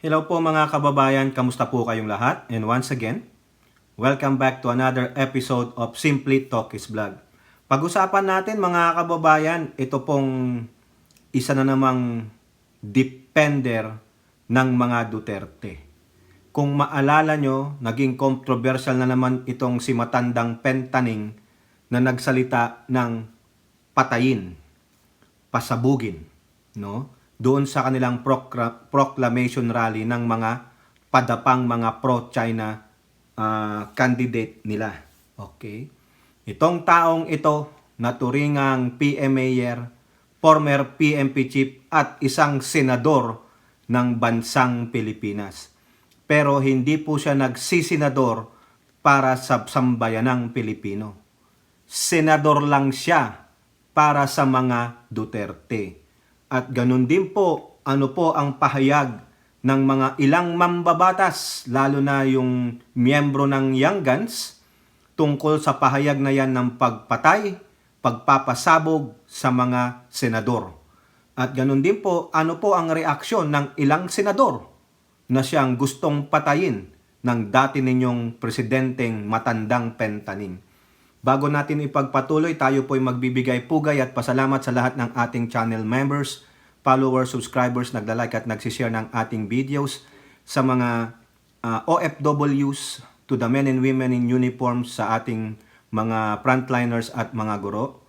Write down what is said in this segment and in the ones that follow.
Hello po mga kababayan, kamusta po kayong lahat? And once again, welcome back to another episode of Simply Talkies Vlog. Pag-usapan natin mga kababayan, ito pong isa na namang defender ng mga Duterte. Kung maalala nyo, naging controversial na naman itong si Matandang Pentaning na nagsalita ng patayin, pasabugin, no? Doon sa kanilang proclamation rally ng mga padapang mga pro-China candidate nila. Okay? Itong taong ito, naturingang PMAyer, former PNP chief at isang senador ng bansang Pilipinas. Pero hindi po siya nagsisenador para sa sambayanang Pilipino. Senador lang siya para sa mga Duterte. At ganun din po, ano po ang pahayag ng mga ilang mambabatas, lalo na yung miyembro ng Young Guns, tungkol sa pahayag na yan ng pagpatay, pagpapasabog sa mga senador. At ganun din po, ano po ang reaksyon ng ilang senador na siyang gustong patayin ng dati ninyong presidenteng Matandang Pentaning. Bago natin ipagpatuloy, tayo po ay magbibigay pugay at pasalamat sa lahat ng ating channel members, followers, subscribers, nagla-like at nagsishare ng ating videos, sa mga OFWs, to the men and women in uniforms, sa ating mga frontliners at mga guro.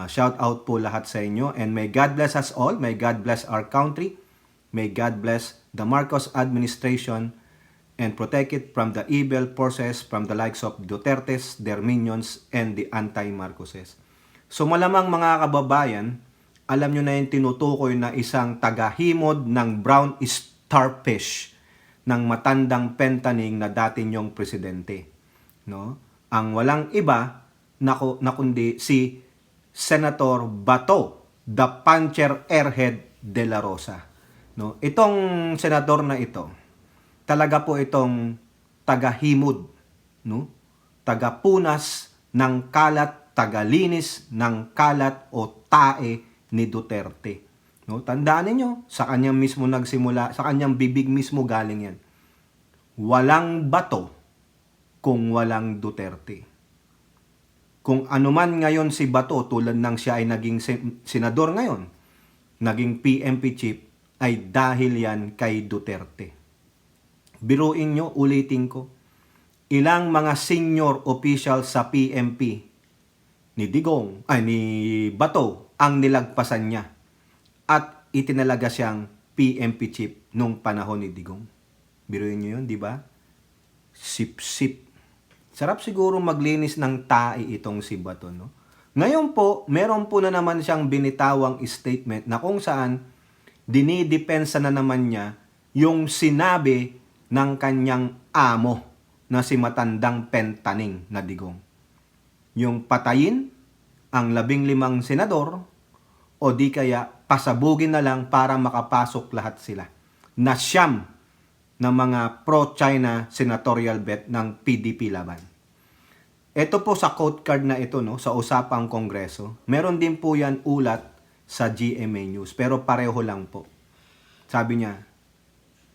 Shout out po lahat sa inyo, and may God bless us all, may God bless our country, may God bless the Marcos administration, and protect it from the evil forces from the likes of Dutertes, their minions, and the anti-Marcoses. So malamang mga kababayan, alam nyo na yung tinutukoy na isang tagahimod ng brown starfish ng Matandang Pentaning na dati nyong presidente. No? Ang walang iba na kundi si Senator Bato, the puncher airhead de la Rosa. No? Itong senador na ito, talaga po itong tagahimod, no? Tagapunas ng kalat, tagalinis ng kalat o tae ni Duterte. No? Tandaan niyo, sa kanyang mismo nagsimula, sa kanyang bibig mismo galing yan. Walang bato kung walang Duterte. Kung anuman ngayon si Bato, tulad ng siya ay naging senador ngayon, naging PNP chief, ay dahil yan kay Duterte. Biruin nyo, ulitin ko, ilang mga senior official sa PNP ni Bato ang nilagpasan niya at itinalaga siyang PNP chief nung panahon ni Digong. Biruin nyo yun, di ba? Sip-sip. Sarap siguro maglinis ng tae itong si Bato, no? Ngayon po, meron po na naman siyang binitawang statement na kung saan dinidepensa na naman niya yung sinabi ng kanyang amo na si Matandang Pentaning na Digong. Yung patayin ang 15 senador o di kaya pasabugin na lang para makapasok lahat sila. Na siyam na mga pro-China senatorial bet ng PDP laban. Ito po sa quote card na ito, no, sa usapang kongreso. Meron din po yan ulat sa GMA News pero pareho lang po. Sabi niya,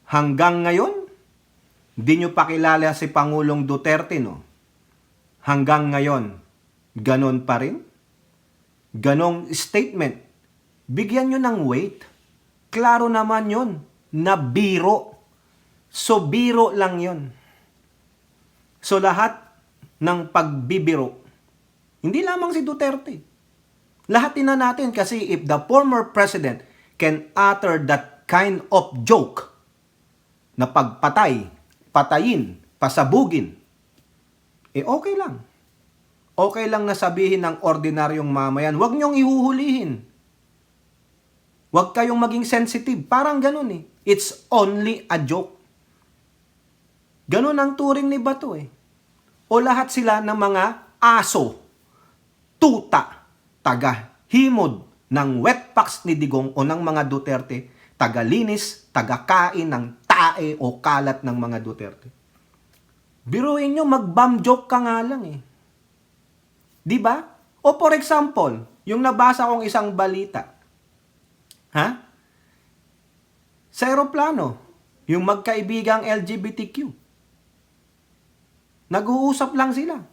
hanggang ngayon, di nyo pakilala si Pangulong Duterte, no? Hanggang ngayon, ganon pa rin? Ganong statement. Bigyan nyo ng weight. Klaro naman yon na biro. So, biro lang yon. So, lahat ng pagbibiro, hindi lamang si Duterte. Lahat din na natin kasi if the former president can utter that kind of joke na pagpatay, patayin, pasabugin, okay lang. Okay lang na sabihin ng ordinaryong mamayan, huwag niyong ihuhulihin. Huwag kayong maging sensitive. Parang ganun eh. It's only a joke. Ganun ang turing ni Bato eh. O lahat sila ng mga aso, tuta, taga-himod ng wetpacks ni Digong o ng mga Duterte, taga-linis, taga-kain ng tae o kalat ng mga Duterte. Biruin nyo, mag-bum joke ka nga lang eh. Di ba? O for example, yung nabasa kong isang balita. Sa aeroplano, Yung magkaibigang LGBTQ. Nag-uusap lang sila.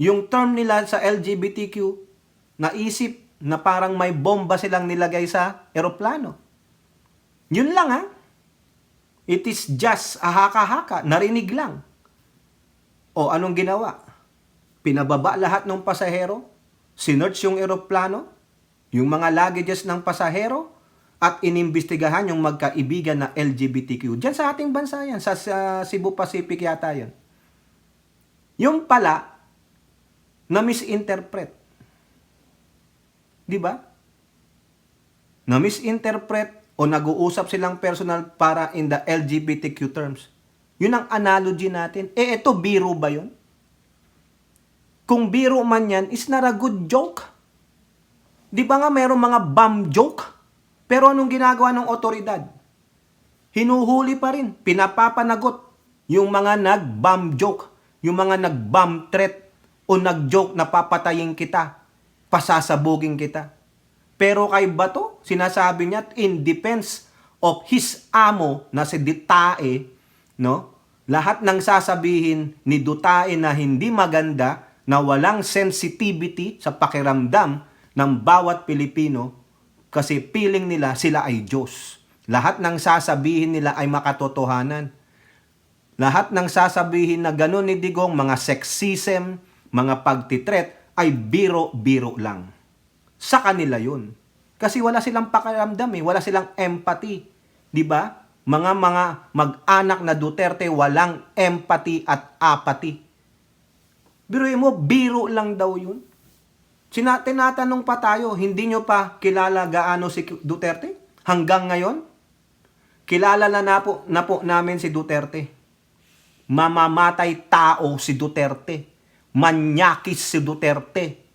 Yung term nila sa LGBTQ, naisip na parang may bomba silang nilagay sa eroplano. Yun lang ha. It is just a haka-haka, narinig lang. Anong ginawa? Pinababa lahat ng pasahero, sinearch yung eroplano, yung mga luggages ng pasahero, at inimbestigahan yung magkaibigan na LGBTQ. Diyan sa ating bansa yan, sa Cebu Pacific yata yan. Yung pala, na misinterpret. Di ba? Na misinterpret o nag-uusap silang personal para in the LGBTQ terms. Yun ang analogy natin. Ito, biro ba yun? Kung biro man yan, is not a good joke. Di ba nga mayroong mga bum joke? Pero anong ginagawa ng otoridad? Hinuhuli pa rin, pinapapanagot yung mga nag-bum joke, yung mga nag-bum threat o nag-joke na papatayin kita, pasasabugin kita. Pero kay Bato, sinasabi niya in defense of his amo na si Dutae, no? Lahat ng sasabihin ni Dutae na hindi maganda, na walang sensitivity sa pakiramdam ng bawat Pilipino kasi feeling nila sila ay Diyos. Lahat ng sasabihin nila ay makatotohanan. Lahat ng sasabihin na gano'n ni Digong, mga sexism, mga pagtitret, ay biro-biro lang. Sa kanila yun. Kasi wala silang pakiramdam wala silang empathy. Di ba? Mga mag-anak na Duterte, walang empathy at apathy. Biruin mo, biro lang daw yun. Tinatanong pa tayo, hindi nyo pa kilala gaano si Duterte? Hanggang ngayon? Kilala na po namin si Duterte. Mamamatay tao si Duterte. Manyakis si Duterte.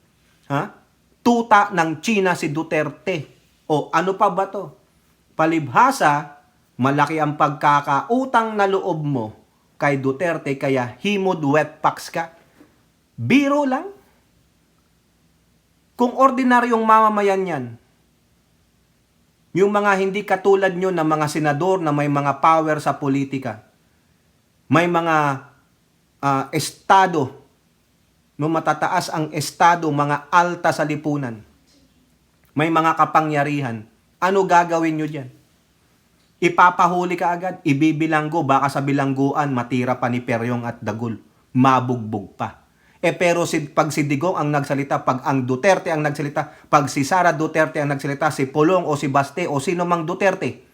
Tuta ng China si Duterte. Ano pa ba to? Palibhasa, malaki ang pagkakautang na loob mo kay Duterte kaya himod wet packs ka. Biro lang. Kung ordinaryong mamamayan yan, yung mga hindi katulad nyo na mga senador na may mga power sa politika, may mga estado, no, matataas ang estado, mga alta sa lipunan, may mga kapangyarihan, ano gagawin nyo dyan? Ipapahuli ka agad, ibibilanggo, baka sa bilangguan, matira pa ni Peryong at Dagul, mabugbog pa. Pero pag si Digong ang nagsalita, pag ang Duterte ang nagsalita, pag si Sara Duterte ang nagsalita, si Pulong o si Baste o sino mang Duterte,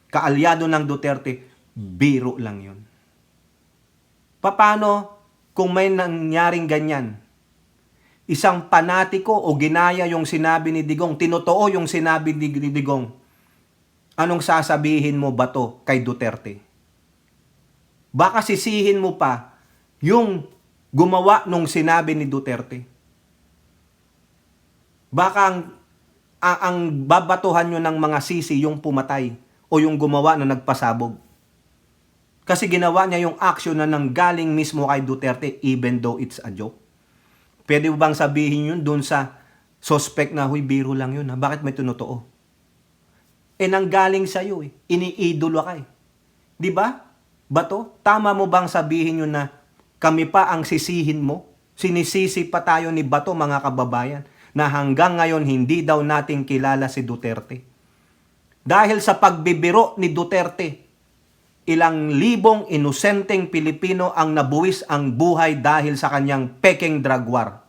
kaalyado ng Duterte, biro lang yun. Paano kung may nangyaring ganyan? Isang panatiko o ginaya yung sinabi ni Digong, tinotoo yung sinabi ni Digong, anong sasabihin mo ba to kay Duterte? Baka sisihin mo pa yung gumawa nung sinabi ni Duterte. Baka ang babatuhan nyo ng mga sisi yung pumatay o yung gumawa na nagpasabog. Kasi ginawa niya yung action na nanggaling mismo kay Duterte even though it's a joke. Pwede bang sabihin yun dun sa suspect na, huy, biro lang yun, bakit may tinotoo? Nanggaling sa'yo iniidolo ka Di ba? Bato, tama mo bang sabihin yun na kami pa ang sisihin mo? Sinisisi pa tayo ni Bato, mga kababayan, na hanggang ngayon hindi daw natin kilala si Duterte. Dahil sa pagbibiro ni Duterte, ilang libong inosenteng Pilipino ang nabuwis ang buhay dahil sa kanyang peking drug war.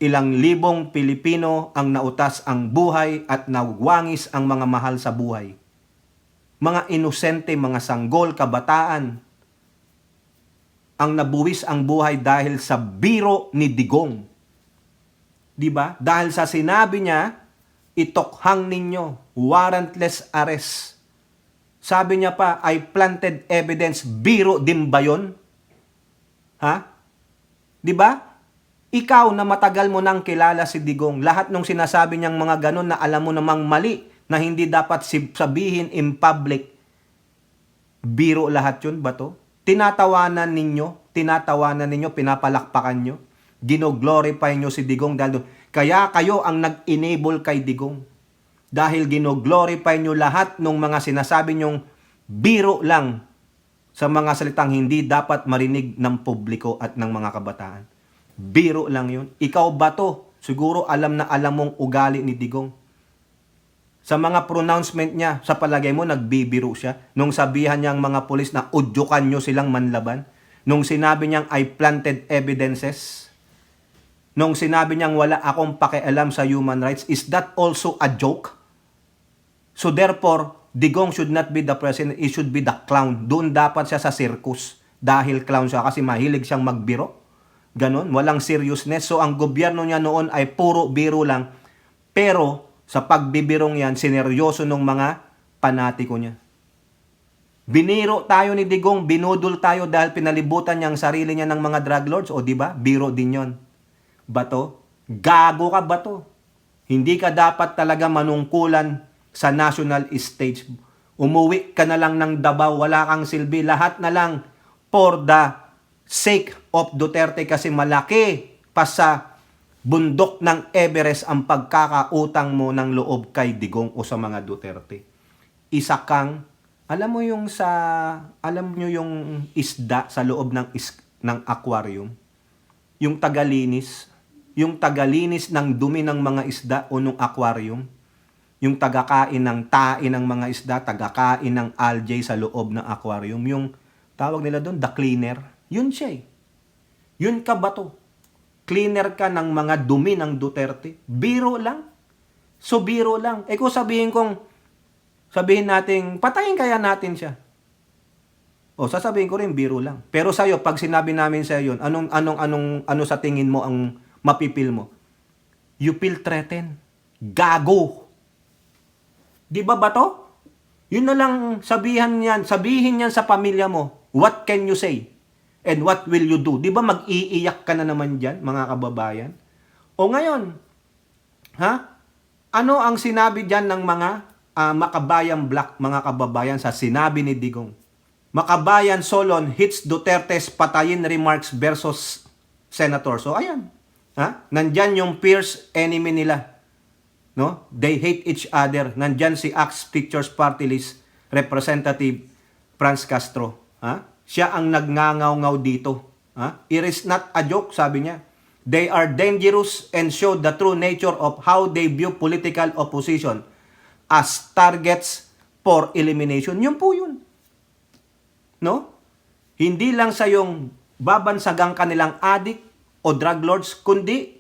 Ilang libong Pilipino ang nautas ang buhay at nawangis ang mga mahal sa buhay. Mga inosente, mga sanggol, kabataan, ang nabuwis ang buhay dahil sa biro ni Digong. Di ba? Dahil sa sinabi niya, itokhang ninyo, warrantless arrest. Sabi niya pa, I planted evidence, biro din ba yun? Di ba? Ikaw na matagal mo nang kilala si Digong, lahat ng sinasabi niyang mga ganon na alam mo namang mali, na hindi dapat sabihin in public, biro lahat yun ba to? Tinatawanan ninyo, pinapalakpakan nyo, gino-glorify nyo si Digong dahil doon. Kaya kayo ang nag-enable kay Digong. dahil gino-glorify nyo lahat ng mga sinasabi nyong biro lang sa mga salitang hindi dapat marinig ng publiko at ng mga kabataan. Biro lang yun. Ikaw ba to? Siguro alam na alam mong ugali ni Digong. Sa mga pronouncement niya, sa palagay mo, nagbibiro siya. Nung sabihan niyang mga pulis na udyukan nyo silang manlaban. Nung sinabi niyang I planted evidences. Nung sinabi niyang wala akong pakialam sa human rights. Is that also a joke? So therefore, Digong should not be the president. He should be the clown. Doon dapat siya sa circus. Dahil clown siya kasi mahilig siyang magbiro. Ganon, walang seriousness. So ang gobyerno niya noon ay puro biro lang. Pero sa pagbibirong yan, sineryoso ng mga panatiko niya. Biniro tayo ni Digong, binudol tayo dahil pinalibutan niya ang sarili niya ng mga drug lords. O di ba? Biro din yon. Bato? Gago ka bato. Hindi ka dapat talaga manungkulan sa national stage. Umuwi ka na lang ng Davao, wala kang silbi. Lahat na lang for the sake of Duterte kasi malaki pa sa bundok ng Everest ang pagkakautang mo ng loob kay Digong o sa mga Duterte. Isa kang, alam mo yung isda sa loob ng aquarium, yung tagalinis ng dumi ng mga isda o ng aquarium, yung tagakain ng tae ng mga isda, tagakain ng algae sa loob ng aquarium, yung tawag nila doon, the cleaner, yun siya eh. Yun ka ba to? Cleaner ka ng mga dumi ng Duterte. Biro lang. So, biro lang. Kung sabihin natin, patayin kaya natin siya. O, sasabihin ko rin, biro lang. Pero sa'yo, pag sinabi namin sa'yo yun, ano sa tingin mo ang mapipil mo? You feel threatened. Gago. Di ba to? Yun na lang sabihin yan sa pamilya mo. What can you say? And what will you do? Di ba mag-iiyak ka na naman dyan, mga kababayan? O ngayon, ano ang sinabi dyan ng mga Makabayan Black, mga kababayan, sa sinabi ni Digong? Makabayan Solon hits Duterte's patayin remarks versus Senator. So, ayan. Nandyan yung fierce enemy nila. No? They hate each other. Nandyan si Axe Teachers Party List Representative Franz Castro. Siya ang nagngangaw-ngaw dito. It is not a joke, sabi niya. They are dangerous and show the true nature of how they view political opposition as targets for elimination. Yun po yun. No? Hindi lang sa yung babansagang kanilang addict o drug lords, kundi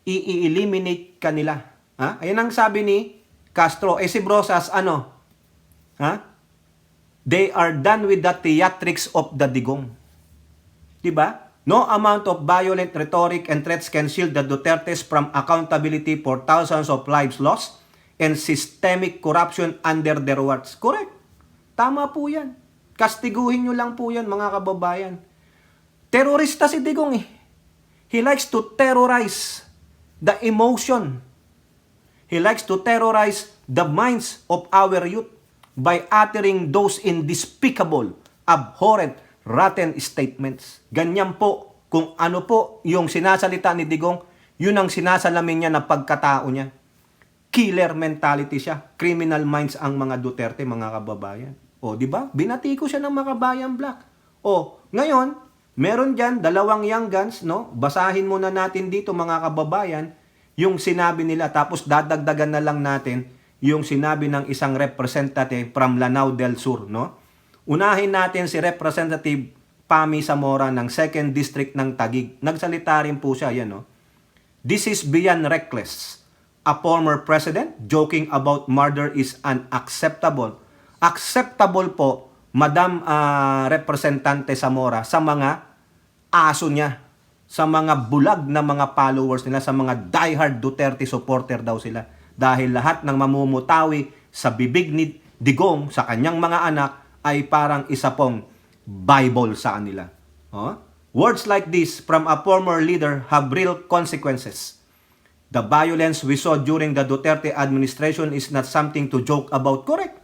i-eliminate kanila. Ayan ang sabi ni Castro. Si Brosas, ano? They are done with the theatrics of the Digong. Diba? No amount of violent rhetoric and threats can shield the Dutertes from accountability for thousands of lives lost and systemic corruption under their watch. Correct. Tama po yan. Kastiguhin nyo lang po yan, mga kababayan. Terorista si Digong eh. He likes to terrorize the emotion. He likes to terrorize the minds of our youth by uttering those indespicable, abhorrent, rotten statements. Ganyan po, kung ano po yung sinasalita ni Digong, yun ang sinasalamin niya na pagkatao niya. Killer mentality siya. Criminal minds ang mga Duterte, mga kababayan. O, di ba? Binati ko siya ng Makabayan Black. O, ngayon, meron dyan, 2 young guns, no? Basahin muna natin dito, mga kababayan, yung sinabi nila, tapos dadagdagan na lang natin yung sinabi ng isang representative from Lanao del Sur, no? Unahin natin si Representative Pami Zamora ng 2nd District ng Taguig. Nagsalita rin po siya, yan, no? This is beyond reckless. A former president joking about murder is unacceptable. Acceptable po, Madam Representante Zamora, sa mga aso niya, sa mga bulag na mga followers nila, sa mga diehard Duterte supporter daw sila. Dahil lahat ng mamumutawi sa bibig ni Digong, sa kanyang mga anak, ay parang isa pong Bible sa kanila. Words like this from a former leader have real consequences. The violence we saw during the Duterte administration is not something to joke about. Correct.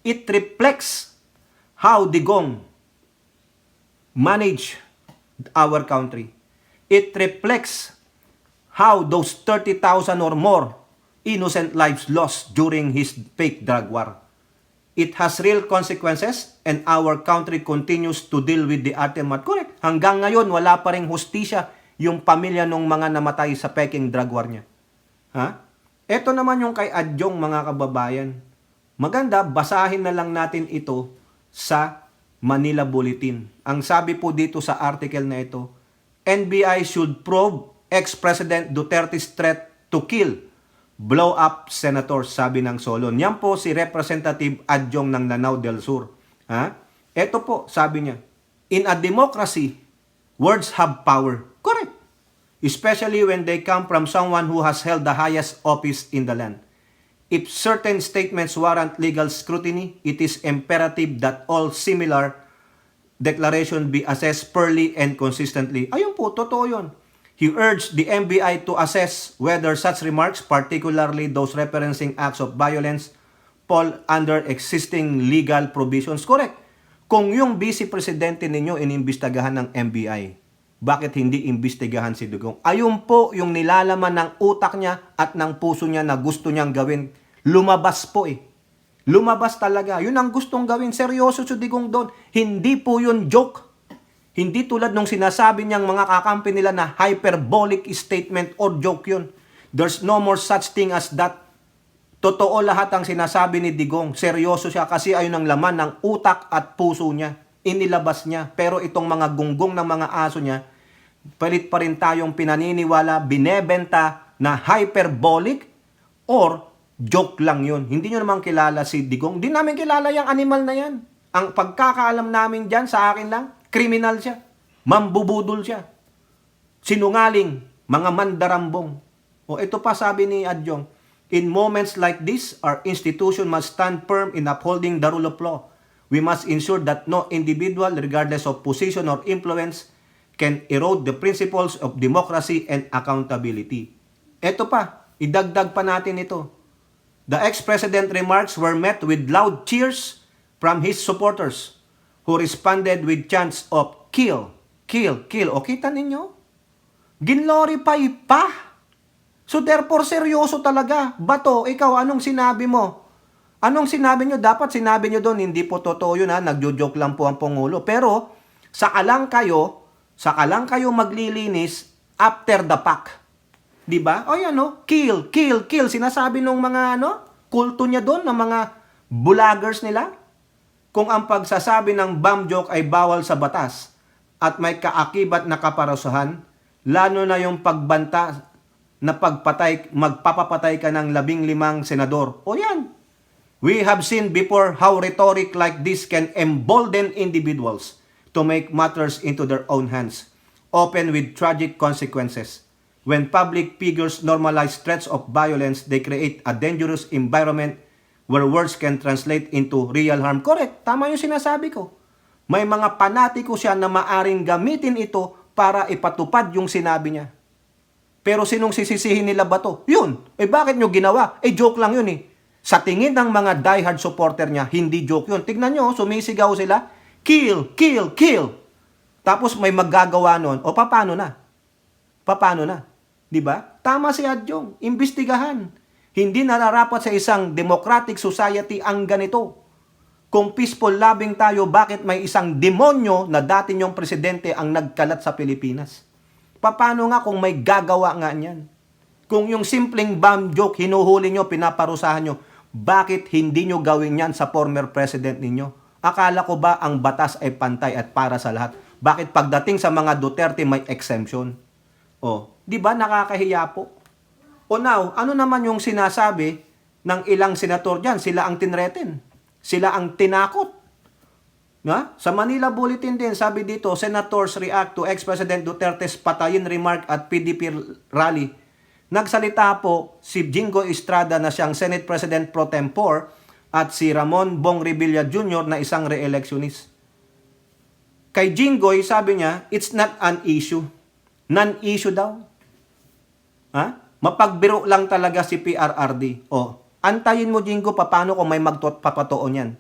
It reflects how Digong managed our country. It reflects how those 30,000 or more innocent lives lost during his fake drug war. It has real consequences and our country continues to deal with the aftermath. Correct. Hanggang ngayon, wala pa ring hustisya yung pamilya ng mga namatay sa peking drug war niya. Ha? Ito naman yung kay Adjong, mga kababayan. Maganda, basahin na lang natin ito sa Manila Bulletin. Ang sabi po dito sa article na ito, NBI should probe ex-President Duterte's threat to kill blow up senators, sabi ng Solon. Yan po si Representative Adjong ng Lanao del Sur. Ha? Ito po, sabi niya, in a democracy, words have power. Correct. Especially when they come from someone who has held the highest office in the land. If certain statements warrant legal scrutiny, it is imperative that all similar declaration be assessed fairly and consistently. Ayun po, totoo yun. He urged the NBI to assess whether such remarks, particularly those referencing acts of violence, fall under existing legal provisions. Correct. Kung yung vice presidente ninyo inimbestigahan ng NBI, bakit hindi imbestigahan si Digong? Ayun po yung nilalaman ng utak niya at ng puso niya na gusto niyang gawin. Lumabas po eh. Lumabas talaga. Yun ang gustong gawin. Seryoso si Digong doon. Hindi po yun joke. Hindi tulad nung sinasabi niyang mga kakampi nila na hyperbolic statement or joke yun. There's no more such thing as that. Totoo lahat ang sinasabi ni Digong. Seryoso siya kasi ayun ang laman ng utak at puso niya. Inilabas niya. Pero itong mga gunggong ng mga aso niya, palit pa rin tayong pinaniniwala, binebenta na hyperbolic or joke lang yun. Hindi nyo naman kilala si Digong. Hindi namin kilala yung animal na yan. Ang pagkakaalam namin dyan sa akin lang, kriminal siya. Mambubudol siya. Sinungaling. Mga mandarambong. O ito pa sabi ni Adjong, in moments like this, our institution must stand firm in upholding the rule of law. We must ensure that no individual, regardless of position or influence, can erode the principles of democracy and accountability. Ito pa, idagdag pa natin ito. The ex-president remarks were met with loud cheers from his supporters who responded with chants of kill, kill, kill. O kita ninyo? Ginlorify pa. So therefore, seryoso talaga. Bato, ikaw, anong sinabi mo? Anong sinabi nyo? Dapat sinabi nyo doon, hindi po totoo yun ha, nagjo-joke lang po ang Pangulo. Pero, saka lang kayo maglilinis after the fact. Diba? O yan no, kill, kill, kill. Sinasabi nung mga kulto niya doon, ng mga vloggers nila. Kung ang pagsasabi ng bomb joke ay bawal sa batas at may kaakibat na kaparusahan, lalo na yung pagbanta na magpapapatay ka ng 15 senador. O yan. We have seen before how rhetoric like this can embolden individuals to make matters into their own hands, often with tragic consequences. When public figures normalize threats of violence, they create a dangerous environment where words can translate into real harm. Correct. Tama yung sinasabi ko. May mga panatiko siya na maaring gamitin ito para ipatupad yung sinabi niya. Pero sinong sisisihin nila ba to? Yun. Bakit nyo ginawa? Joke lang yun eh. Sa tingin ng mga diehard supporter niya, hindi joke yun. Tignan nyo, sumisigaw sila. Kill, kill, kill. Tapos may maggagawa nun. O paano na? Paano na? Diba? Tama si Adjong. Imbestigahan. Hindi nararapat sa isang democratic society ang ganito. Kung peaceful loving tayo, bakit may isang demonyo na dati niyong presidente ang nagkalat sa Pilipinas? Paano nga kung may gagawa nga niyan? Kung yung simpleng bomb joke, hinuhuli nyo, pinaparusahan nyo, bakit hindi nyo gawin yan sa former president ninyo? Akala ko ba ang batas ay pantay at para sa lahat? Bakit pagdating sa mga Duterte may exemption? Di ba nakakahiya po? O now, ano naman yung sinasabi ng ilang senator dyan? Sila ang tinreten. Sila ang tinakot. Sa Manila Bulletin din, sabi dito, Senators react to ex-President Duterte's patayin remark at PDP rally. Nagsalita po si Jingo Estrada na siyang Senate President pro tempore at si Ramon Bong Revilla Jr. na isang re-electionist. Kay Jingoy, sabi niya, it's not an issue. Non-issue daw. Mapagbiro lang talaga si PRRD. Antayin mo, Jingo, paano kung may magpapatoon yan?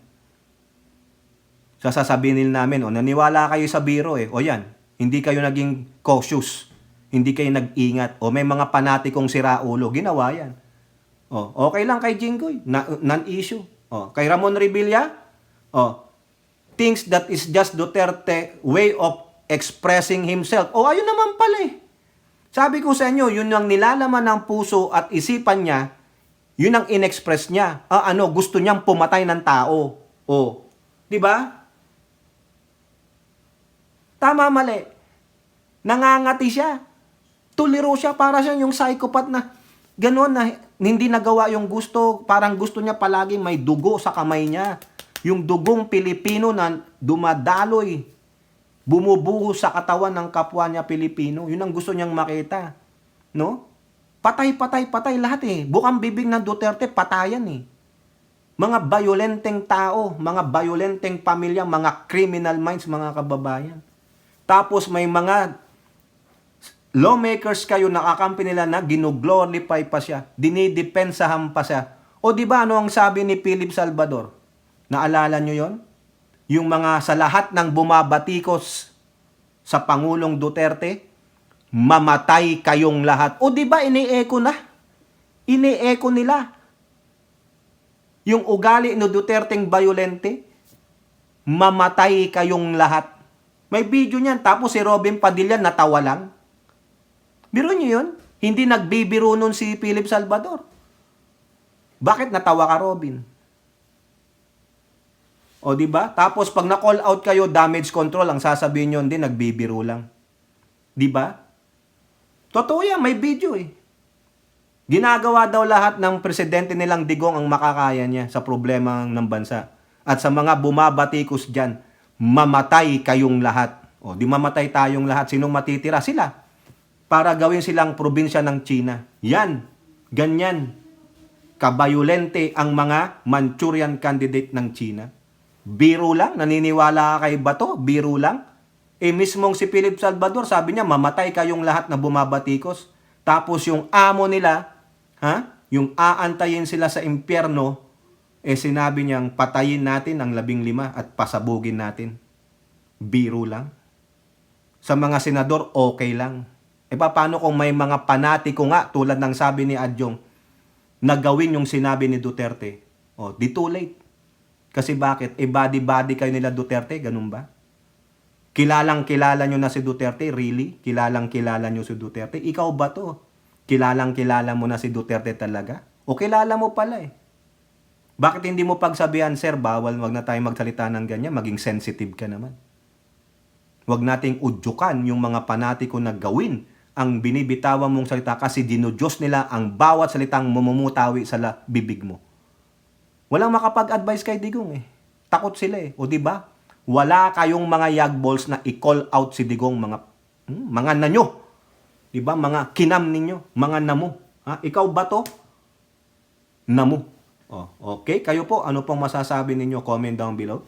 Sasasabihin namin, naniwala kayo sa biro yan, hindi kayo naging cautious. Hindi kayo nag-ingat. May mga panatikong siraulo. Ginawa yan. Okay lang kay Jinggoy, non-issue. Kay Ramon Revilla, thinks that is just Duterte way of expressing himself. Ayun naman pala eh. Sabi ko sa inyo, yun ang nilalaman ng puso at isipan niya, yun ang inexpress niya. Gusto niyang pumatay ng tao. Di ba? Tama, mali. Nangangati siya. Tuliro siya, para siyang yung psychopath na gano'n na hindi nagawa yung gusto. Parang gusto niya palagi may dugo sa kamay niya. Yung dugong Pilipino na dumadaloy, bumubuho sa katawan ng kapwa niya Pilipino. Yun ang gusto niyang makita. No? Patay lahat eh. Bukang bibig ng Duterte, patayan eh. Mga violenteng tao, mga violenteng pamilya, mga criminal minds, mga kababayan. Tapos may mga lawmakers kayo nakakampi nila na ginuglorify pa siya, dinidepensahan pa siya. Di ba ano ang sabi ni Philip Salvador? Naalala nyo yon? Yung mga sa lahat ng bumabatikos sa Pangulong Duterte, mamatay kayong lahat. Di ba ini-echo na? Ini-echo nila. Yung ugali ni Duterteng violente, mamatay kayong lahat. May video niyan, tapos si Robin Padilla natawa lang. Biro niyo yun? Hindi nagbibiro nun si Philip Salvador. Bakit natawa ka, Robin? Di ba? Tapos pag na-call out kayo, damage control, ang sasabihin nyo, hindi, nagbibiro lang. Di ba? Totoo yan, may video eh. Ginagawa daw lahat ng presidente nilang digong ang makakaya niya sa problema ng bansa. At sa mga bumabatikos dyan, mamatay kayong lahat. Di mamatay tayong lahat. Sinong matitira? Sila. Para gawin silang probinsya ng China. Yan. Ganyan. Kabayolente ang mga Manchurian candidate ng China. Biro lang? Naniniwala ka kay Bato? Biro lang? Mismong si Philip Salvador, sabi niya, mamatay kayong lahat na bumabatikos. Tapos yung amo nila, yung aantayin sila sa impyerno, sinabi niyang patayin natin ang 15 at pasabugin natin. Biro lang. Sa mga senador, okay lang. Paano kung may mga panatiko nga, tulad ng sabi ni Adjong, na gawin yung sinabi ni Duterte? Di too late. Kasi bakit? Body-body kayo nila Duterte, ganun ba? Kilalang-kilala nyo na si Duterte? Really? Kilalang-kilala nyo si Duterte? Ikaw ba to? Kilalang-kilala mo na si Duterte talaga? O kilala mo pala eh? Bakit hindi mo pagsabihan, sir, wag na tayo magsalita ng ganyan, maging sensitive ka naman. Wag nating udyukan yung mga panatiko na gawin ang binibitawan mong salita kasi dinudiyos nila ang bawat salitang mamumutawi sa bibig mo. Walang makapag-advise kay Digong eh. Takot sila eh. Di ba? Wala kayong mga yagballs na i-call out si Digong, mga nanyo. Di ba? Mga kinam ninyo, mga namo. Ikaw ba to? Namo. Okay, kayo po, ano pong masasabi ninyo? Comment down below.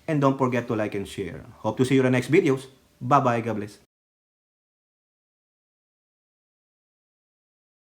And don't forget to like and share. Hope to see you in the next videos. Bye-bye. God bless.